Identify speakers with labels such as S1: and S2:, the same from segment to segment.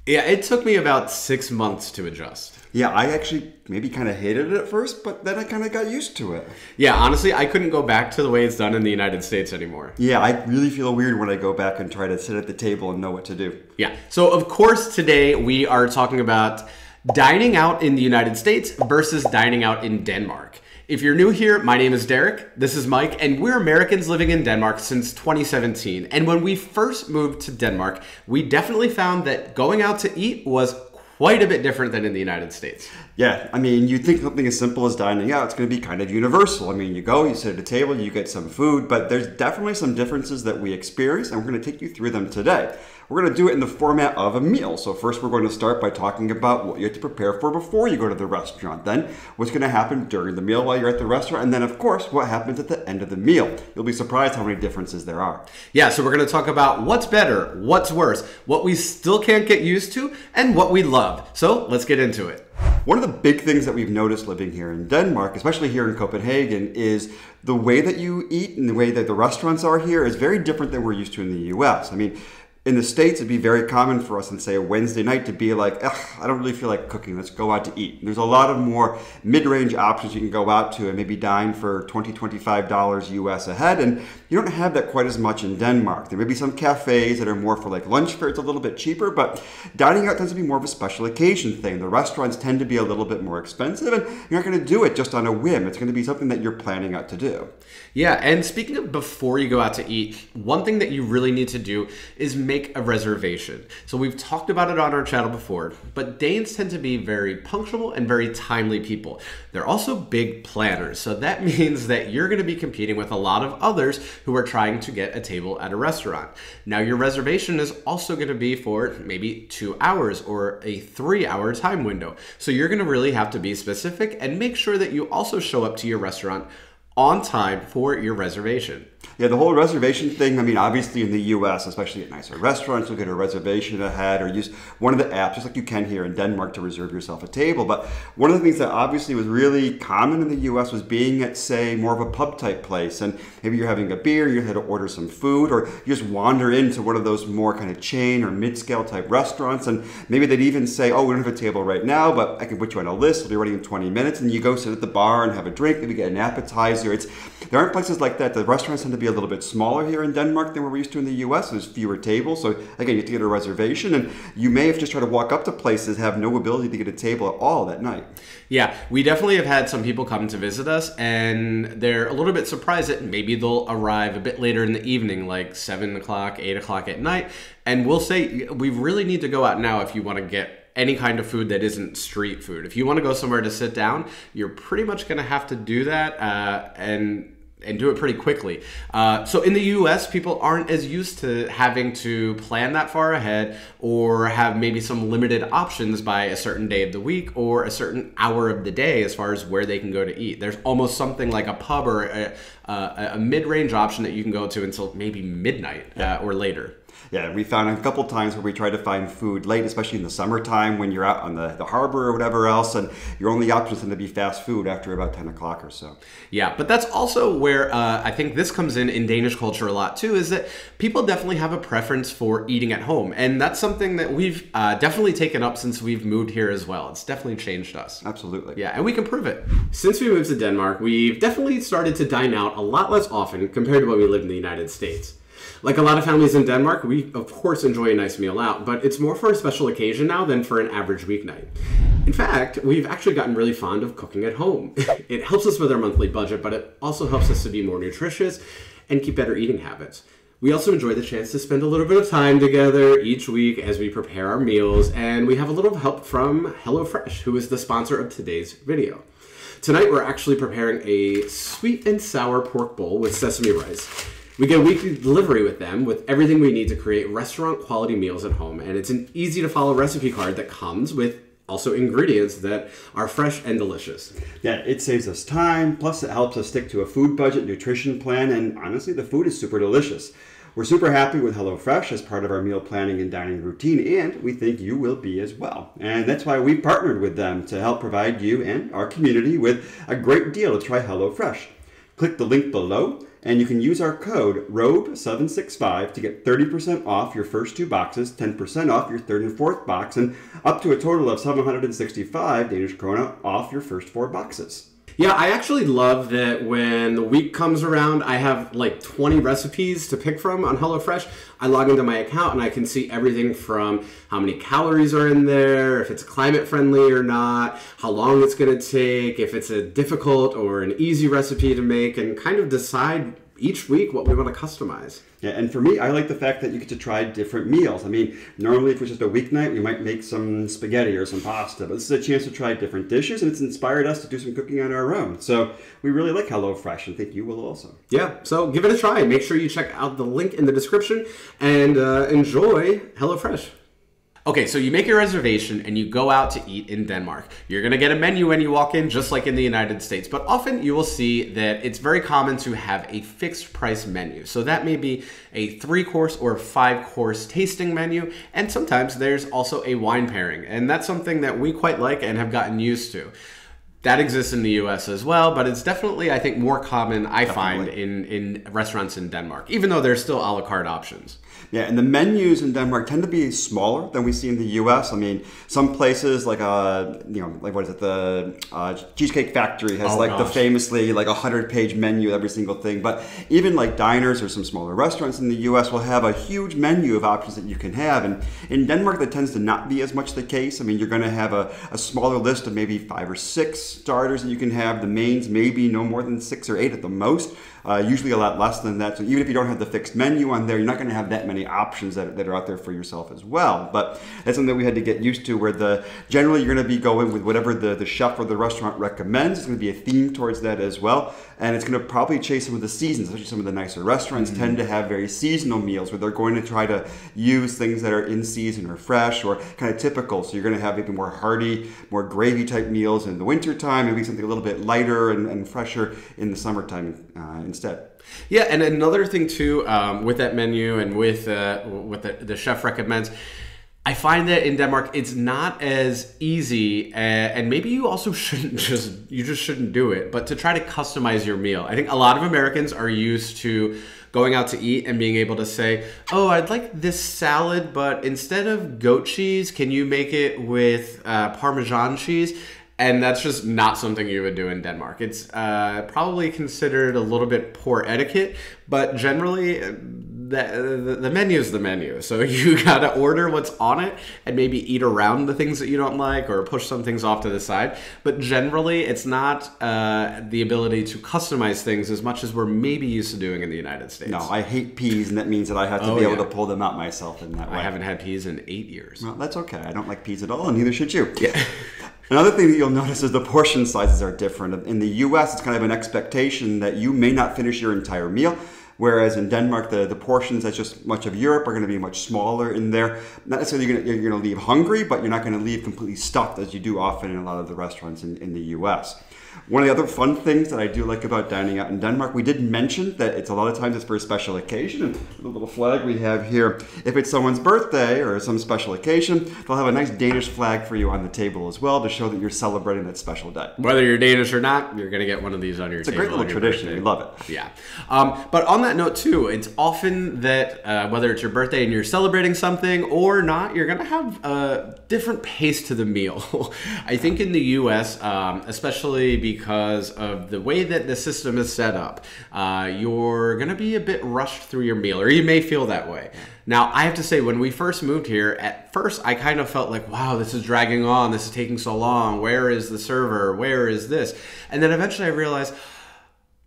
S1: Yeah, it took me about 6 months to adjust.
S2: Yeah, I actually maybe kind of hated it at first, but then I kind of got used to it.
S1: Yeah, honestly, I couldn't go back to the way it's done in the United States anymore.
S2: Yeah, I really feel weird when I go back and try to sit at the table and know what to do.
S1: Yeah, so of course today we are talking about dining out in the United States versus dining out in Denmark. If you're new here, my name is Derek, this is Mike, and we're Americans living in Denmark since 2017. And when we first moved to Denmark, we definitely found that going out to eat was quite a bit different than in the United States.
S2: Yeah, I mean, you think something as simple as dining out, it's going to be kind of universal. I mean, you go, you sit at a table, you get some food, but there's definitely some differences that we experience, and we're going to take you through them today. We're going to do it in the format of a meal. So first we're going to start by talking about what you have to prepare for before you go to the restaurant. Then what's going to happen during the meal while you're at the restaurant. And then, of course, what happens at the end of the meal. You'll be surprised how many differences there are.
S1: Yeah, so we're going to talk about what's better, what's worse, what we still can't get used to, and what we love. So let's get into it.
S2: One of the big things that we've noticed living here in Denmark, especially here in Copenhagen, is the way that you eat and the way that the restaurants are here is very different than we're used to in the US. I mean, in the States, it'd be very common for us on, say, a Wednesday night to be like, I don't really feel like cooking. Let's go out to eat. There's a lot of more mid-range options you can go out to and maybe dine for $20, $25 US a head. And you don't have that quite as much in Denmark. There may be some cafes that are more for like lunch fare. It's a little bit cheaper, but dining out tends to be more of a special occasion thing. The restaurants tend to be a little bit more expensive, and you're not going to do it just on a whim. It's going to be something that you're planning out to do.
S1: Yeah, and speaking of before you go out to eat, one thing that you really need to do is make a reservation. So we've talked about it on our channel before, but Danes tend to be very punctual and very timely people. They're also big planners, so that means that you're going to be competing with a lot of others who are trying to get a table at a restaurant. Now your reservation is also going to be for maybe 2 hours or a 3-hour time window. So you're going to really have to be specific and make sure that you also show up to your restaurant on time for your reservation.
S2: Yeah, the whole reservation thing, I mean, obviously in the US, especially at nicer restaurants, you'll get a reservation ahead or use one of the apps, just like you can here in Denmark, to reserve yourself a table. But one of the things that obviously was really common in the US was being at, say, more of a pub type place. And maybe you're having a beer, you had to order some food, or you just wander into one of those more kind of chain or mid-scale type restaurants. And maybe they'd even say, oh, we don't have a table right now, but I can put you on a list. It'll be ready in 20 minutes. And you go sit at the bar and have a drink, maybe get an appetizer. There aren't places like that. The restaurants tend to be a little bit smaller here in Denmark than we're used to in the US. There's fewer tables. So again, you have to get a reservation, and you may have just tried to walk up to places, have no ability to get a table at all that night.
S1: Yeah, we definitely have had some people come to visit us, and they're a little bit surprised that maybe they'll arrive a bit later in the evening, like 7 o'clock, 8 o'clock at night. And we'll say, we really need to go out now if you want to get any kind of food that isn't street food. If you want to go somewhere to sit down, you're pretty much going to have to do that and do it pretty quickly. So in the US, people aren't as used to having to plan that far ahead or have maybe some limited options by a certain day of the week or a certain hour of the day as far as where they can go to eat. There's almost something like a pub or a mid-range option that you can go to until maybe midnight or later.
S2: Yeah, we found a couple times where we tried to find food late, especially in the summertime when you're out on the harbor or whatever else, and your only options tend to be fast food after about 10 o'clock or so.
S1: Yeah, but that's also where I think this comes in Danish culture a lot too, is that people definitely have a preference for eating at home. And that's something that we've definitely taken up since we've moved here as well. It's definitely changed us.
S2: Absolutely.
S1: Yeah, and we can prove it. Since we moved to Denmark, we've definitely started to dine out a lot less often compared to when we lived in the United States. Like a lot of families in Denmark, we of course enjoy a nice meal out, but it's more for a special occasion now than for an average weeknight. In fact, we've actually gotten really fond of cooking at home. It helps us with our monthly budget, but it also helps us to be more nutritious and keep better eating habits. We also enjoy the chance to spend a little bit of time together each week as we prepare our meals, and we have a little help from HelloFresh, who is the sponsor of today's video. Tonight, we're actually preparing a sweet and sour pork bowl with sesame rice. We get weekly delivery with them with everything we need to create restaurant quality meals at home. And it's an easy to follow recipe card that comes with also ingredients that are fresh and delicious.
S2: Yeah, it saves us time, plus it helps us stick to a food budget nutrition plan, and honestly, the food is super delicious. We're super happy with HelloFresh as part of our meal planning and dining routine, and we think you will be as well. And that's why we partnered with them to help provide you and our community with a great deal to try HelloFresh. Click the link below And you can use our code ROBE765 to get 30% off your first 2 boxes, 10% off your third and fourth box, and up to a total of 765 Danish krone off your first 4 boxes.
S1: Yeah, I actually love that when the week comes around, I have like 20 recipes to pick from on HelloFresh. I log into my account and I can see everything from how many calories are in there, if it's climate friendly or not, how long it's going to take, if it's a difficult or an easy recipe to make, and kind of decide each week what we want to customize.
S2: Yeah, and for me, I like the fact that you get to try different meals. I mean, normally if it's just a weeknight, we might make some spaghetti or some pasta, but this is a chance to try different dishes, and it's inspired us to do some cooking on our own. So we really like HelloFresh, and think you will also.
S1: Yeah, so give it a try. Make sure you check out the link in the description, and enjoy HelloFresh. Okay, so you make your reservation and you go out to eat in Denmark. You're gonna get a menu when you walk in, just like in the United States, but often you will see that it's very common to have a fixed price menu. So that may be a 3-course or 5-course tasting menu, and sometimes there's also a wine pairing, and that's something that we quite like and have gotten used to. That exists in the US as well, but it's definitely, I think, more common, I find, in restaurants in Denmark, even though there's still a la carte options.
S2: Yeah, and the menus in Denmark tend to be smaller than we see in the U.S. I mean, some places like like what is it, the Cheesecake Factory has the famously 100-page menu, every single thing. But even like diners or some smaller restaurants in the U.S. will have a huge menu of options that you can have. And in Denmark, that tends to not be as much the case. I mean, you're going to have a smaller list of maybe 5 or 6 starters that you can have. The mains maybe no more than 6 or 8 at the most. Usually a lot less than that. So even if you don't have the fixed menu on there, you're not going to have that many options that are out there for yourself as well. But that's something that we had to get used to, where generally you're going to be going with whatever the chef or the restaurant recommends. It's going to be a theme towards that as well. And it's going to probably chase some of the seasons, especially some of the nicer restaurants tend to have very seasonal meals where they're going to try to use things that are in season or fresh or kind of typical. So you're going to have maybe more hearty, more gravy type meals in the wintertime, maybe something a little bit lighter and fresher in the summertime instead.
S1: Yeah, and another thing too, with that menu and with what the chef recommends, I find that in Denmark it's not as easy, and maybe you also shouldn't shouldn't do it, but to try to customize your meal. I think a lot of Americans are used to going out to eat and being able to say, oh, I'd like this salad, but instead of goat cheese, can you make it with Parmesan cheese? And that's just not something you would do in Denmark. It's probably considered a little bit poor etiquette, but generally the menu is the menu. So you gotta order what's on it and maybe eat around the things that you don't like or push some things off to the side. But generally, it's not the ability to customize things as much as we're maybe used to doing in the United States.
S2: No, I hate peas, and that means that I have to be able to pull them out myself in that way.
S1: I haven't had peas in 8 years.
S2: Well, that's okay. I don't like peas at all, and neither should you.
S1: Yeah.
S2: Another thing that you'll notice is the portion sizes are different. In the U.S., it's kind of an expectation that you may not finish your entire meal, whereas in Denmark, the portions, that's just much of Europe, are going to be much smaller in there. Not necessarily you're going to leave hungry, but you're not going to leave completely stuffed as you do often in a lot of the restaurants in the U.S. One of the other fun things that I do like about dining out in Denmark, we did mention that it's a lot of times it's for a special occasion. And the little flag we have here, if it's someone's birthday or some special occasion, they'll have a nice Danish flag for you on the table as well to show that you're celebrating that special day.
S1: Whether you're Danish or not, you're going to get one of these on your table.
S2: It's a great little tradition. We love it.
S1: Yeah. But on that note too, it's often that whether it's your birthday and you're celebrating something or not, you're going to have a different pace to the meal. I think in the U.S., especially because of the way that the system is set up, you're going to be a bit rushed through your meal, or you may feel that way. Now, I have to say, when we first moved here, at first I kind of felt like, wow, this is dragging on, this is taking so long, where is the server, where is this? And then eventually I realized,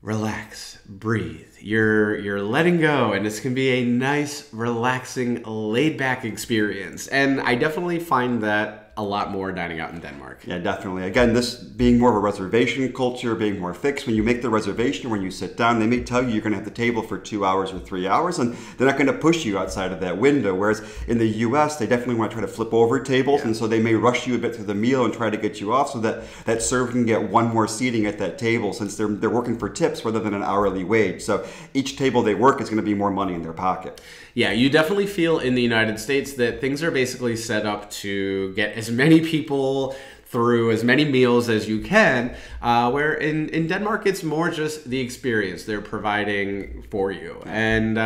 S1: relax, breathe. You're letting go, and this can be a nice, relaxing, laid-back experience. And I definitely find that a lot more dining out in Denmark.
S2: Yeah, definitely. Again, this being more of a reservation culture, being more fixed, when you make the reservation, when you sit down, they may tell you you're going to have the table for 2 hours or 3 hours, and they're not going to push you outside of that window. Whereas in the U.S., they definitely want to try to flip over tables, and so they may rush you a bit through the meal and try to get you off so that that server can get one more seating at that table, since they're working for tips rather than an hourly wage. So each table they work is going to be more money in their pocket.
S1: Yeah, you definitely feel in the United States that things are basically set up to get as many people through as many meals as you can, where in Denmark, it's more just the experience they're providing for you. And,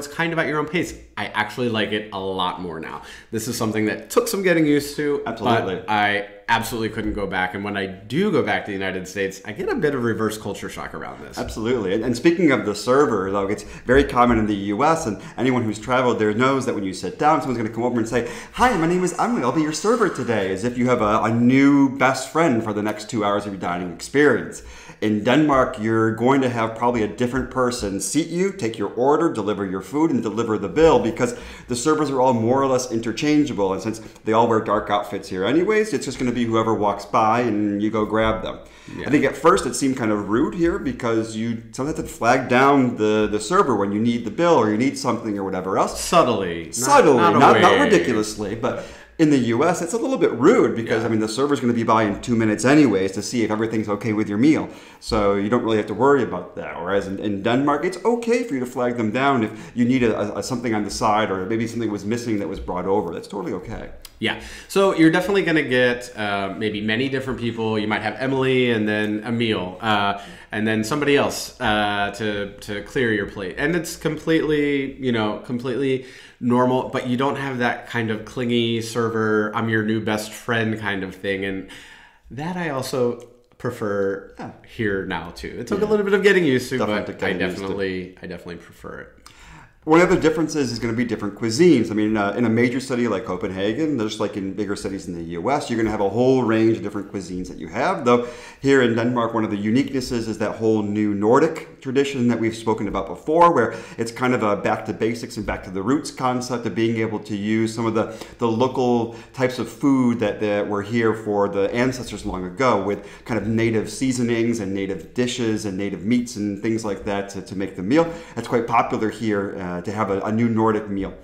S1: it's kind of at your own pace. I actually like it a lot more now. This is something that took some getting used to.
S2: Absolutely.
S1: But I absolutely couldn't go back. And when I do go back to the United States, I get a bit of reverse culture shock around this.
S2: Absolutely. And speaking of the server, though, it's very common in the U.S., and anyone who's traveled there knows that when you sit down, someone's going to come over and say, "Hi, my name is Emily. I'll be your server today," as if you have a new best friend for the next 2 hours of your dining experience. In Denmark, you're going to have probably a different person seat you, take your order, deliver your food, and deliver the bill, because the servers are all more or less interchangeable. And since they all wear dark outfits here anyways, it's just going to be whoever walks by and you go grab them. Yeah. I think at first it seemed kind of rude here because you sometimes have to flag down the server when you need the bill or you need something or whatever else.
S1: Subtly.
S2: Not ridiculously, but in the U.S., it's a little bit rude because, the server's going to be by in 2 minutes anyways to see if everything's okay with your meal. So you don't really have to worry about that. Whereas in Denmark, it's okay for you to flag them down if you need something on the side or maybe something was missing that was brought over. That's totally okay.
S1: Yeah. So you're definitely going to get maybe many different people. You might have Emily and then Emil and then somebody else to clear your plate. And it's completely normal, but you don't have that kind of clingy server, I'm your new best friend kind of thing. And that I also prefer here now too. It took a little bit of getting used to, but I definitely prefer it.
S2: One of the differences is going to be different cuisines. In a major city like Copenhagen, just like in bigger cities in the U.S., you're going to have a whole range of different cuisines that you have. Though here in Denmark, one of the uniquenesses is that whole new Nordic tradition that we've spoken about before, where it's kind of a back to basics and back to the roots concept of being able to use some of the local types of food that were here for the ancestors long ago, with kind of native seasonings and native dishes and native meats and things like that to make the meal. That's quite popular here. To have a new Nordic meal.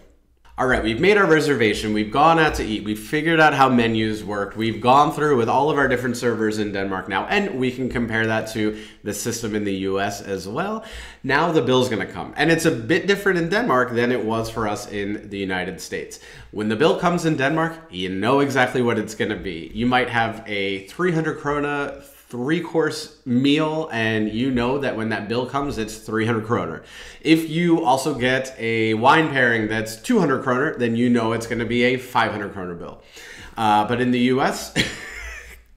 S1: All right, we've made our reservation. We've gone out to eat. We've figured out how menus work. We've gone through with all of our different servers in Denmark now, and we can compare that to the system in the US as well. Now the bill's going to come, and it's a bit different in Denmark than it was for us in the United States. When the bill comes in Denmark, you know exactly what it's going to be. You might have a 300 krona 3-course meal, and you know that when that bill comes, it's 300 kroner. If you also get a wine pairing that's 200 kroner, then you know it's going to be a 500 kroner bill. But in the US,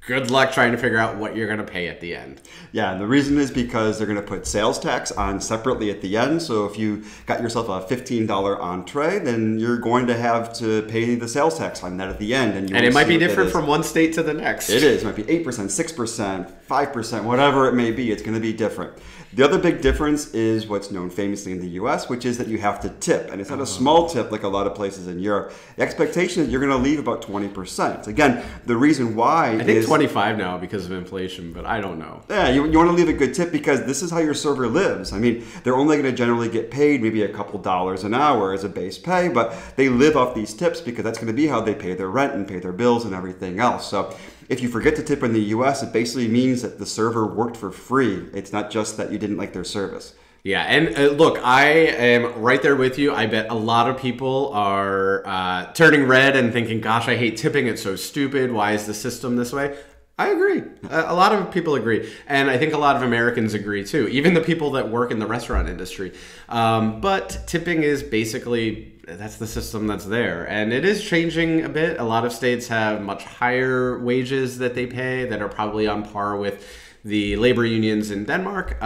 S1: good luck trying to figure out what you're going to pay at the end.
S2: Yeah, and the reason is because they're going to put sales tax on separately at the end. So if you got yourself a $15 entree, then you're going to have to pay the sales tax on that at the end.
S1: And it might be different from one state to the next.
S2: It is. It might be 8%, 6%, 5%, whatever it may be. It's going to be different. The other big difference is what's known famously in the U.S., which is that you have to tip. And it's not a small tip like a lot of places in Europe. The expectation is you're going to leave about 20%. Again, the reason why
S1: I think 25 now because of inflation, but I don't know.
S2: Yeah, you want to leave a good tip because this is how your server lives. They're only going to generally get paid maybe a couple dollars an hour as a base pay, but they live off these tips because that's going to be how they pay their rent and pay their bills and everything else. So if you forget to tip in the U.S., it basically means that the server worked for free. It's not just that you didn't like their service.
S1: Yeah, and look, I am right there with you. I bet a lot of people are turning red and thinking, gosh, I hate tipping. It's so stupid. Why is the system this way? I agree. A lot of people agree. And I think a lot of Americans agree too, even the people that work in the restaurant industry. But tipping is basically, that's the system that's there. And it is changing a bit. A lot of states have much higher wages that they pay that are probably on par with the labor unions in Denmark.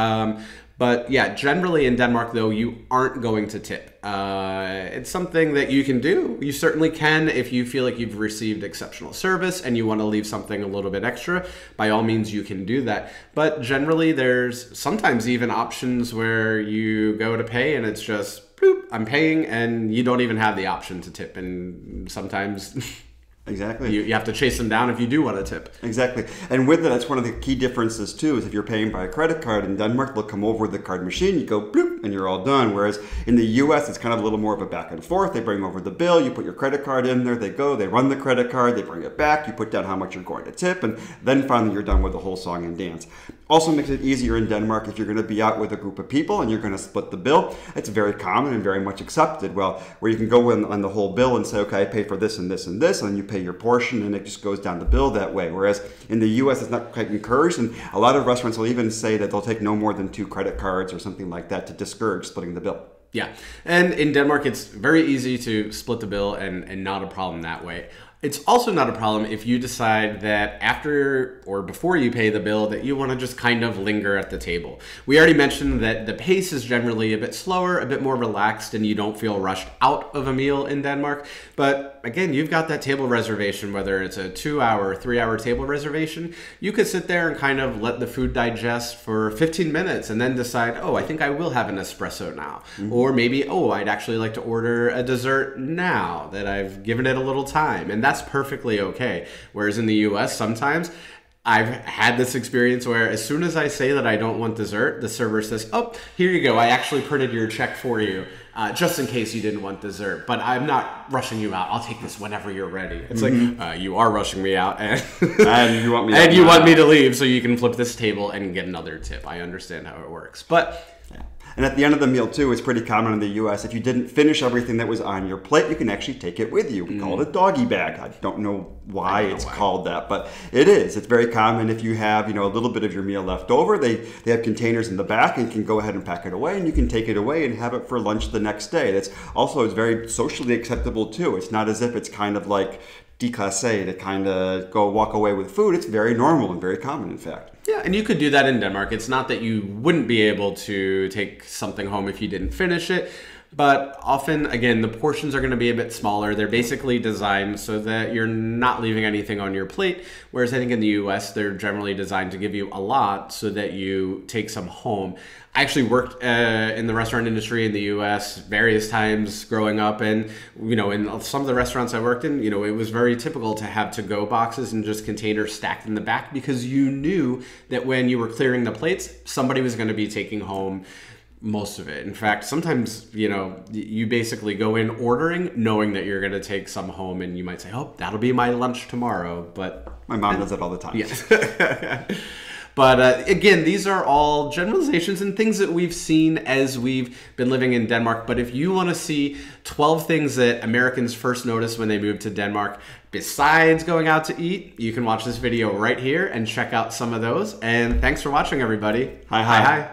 S1: But yeah, generally in Denmark, though, you aren't going to tip. It's something that you can do. You certainly can if you feel like you've received exceptional service and you want to leave something a little bit extra. By all means, you can do that. But generally, there's sometimes even options where you go to pay and it's just, bloop, I'm paying, and you don't even have the option to tip. And sometimes
S2: Exactly.
S1: You have to chase them down if you do want to tip.
S2: Exactly. And with that's one of the key differences too, is if you're paying by a credit card in Denmark, they'll come over with the card machine, you go bloop, and you're all done. Whereas in the US, it's kind of a little more of a back and forth. They bring over the bill, you put your credit card in there, they run the credit card, they bring it back, you put down how much you're going to tip, and then finally you're done with the whole song and dance. Also makes it easier in Denmark if you're going to be out with a group of people and you're going to split the bill. It's very common and very much accepted. Well, where you can go in on the whole bill and say, okay, I pay for this and this and this, and then you pay your portion, and it just goes down the bill that way. Whereas in the U.S., it's not quite encouraged, and a lot of restaurants will even say that they'll take no more than 2 credit cards or something like that to discourage splitting the bill.
S1: Yeah, and in Denmark, it's very easy to split the bill and not a problem that way. It's also not a problem if you decide that after or before you pay the bill that you want to just kind of linger at the table. We already mentioned that the pace is generally a bit slower, a bit more relaxed, and you don't feel rushed out of a meal in Denmark. But again, you've got that table reservation, whether it's a 2-hour, 3-hour table reservation. You could sit there and kind of let the food digest for 15 minutes and then decide, oh, I think I will have an espresso now. Mm-hmm. Or maybe, oh, I'd actually like to order a dessert now that I've given it a little time. And that's perfectly okay. Whereas in the US, sometimes I've had this experience where as soon as I say that I don't want dessert, the server says, oh, here you go. I actually printed your check for you, just in case you didn't want dessert. But I'm not rushing you out. I'll take this whenever you're ready. It's like, you are rushing me out, and you want me and you want me to leave so you can flip this table and get another tip. I understand how it works. But
S2: and at the end of the meal, too, it's pretty common in the U.S. If you didn't finish everything that was on your plate, you can actually take it with you. We call it a doggy bag. I don't know why it's called that, but it is. It's very common if you have, a little bit of your meal left over. They have containers in the back and can go ahead and pack it away, and you can take it away and have it for lunch the next day. It's very socially acceptable, too. It's not as if it's kind of like déclassé to kind of walk away with food. It's very normal and very common, in fact.
S1: Yeah, and you could do that in Denmark. It's not that you wouldn't be able to take something home if you didn't finish it, but often, again, the portions are going to be a bit smaller. They're basically designed so that you're not leaving anything on your plate, whereas I think in the US, they're generally designed to give you a lot so that you take some home. I actually worked in the restaurant industry in the U.S. various times growing up, and in some of the restaurants I worked in, it was very typical to have to-go boxes and just containers stacked in the back because you knew that when you were clearing the plates, somebody was going to be taking home most of it. In fact, sometimes, you basically go in ordering knowing that you're going to take some home, and you might say, oh, that'll be my lunch tomorrow. But
S2: my mom does that all the time.
S1: Yeah. But again, these are all generalizations and things that we've seen as we've been living in Denmark. But if you want to see 12 things that Americans first noticed when they moved to Denmark, besides going out to eat, you can watch this video right here and check out some of those. And thanks for watching, everybody.
S2: Hi.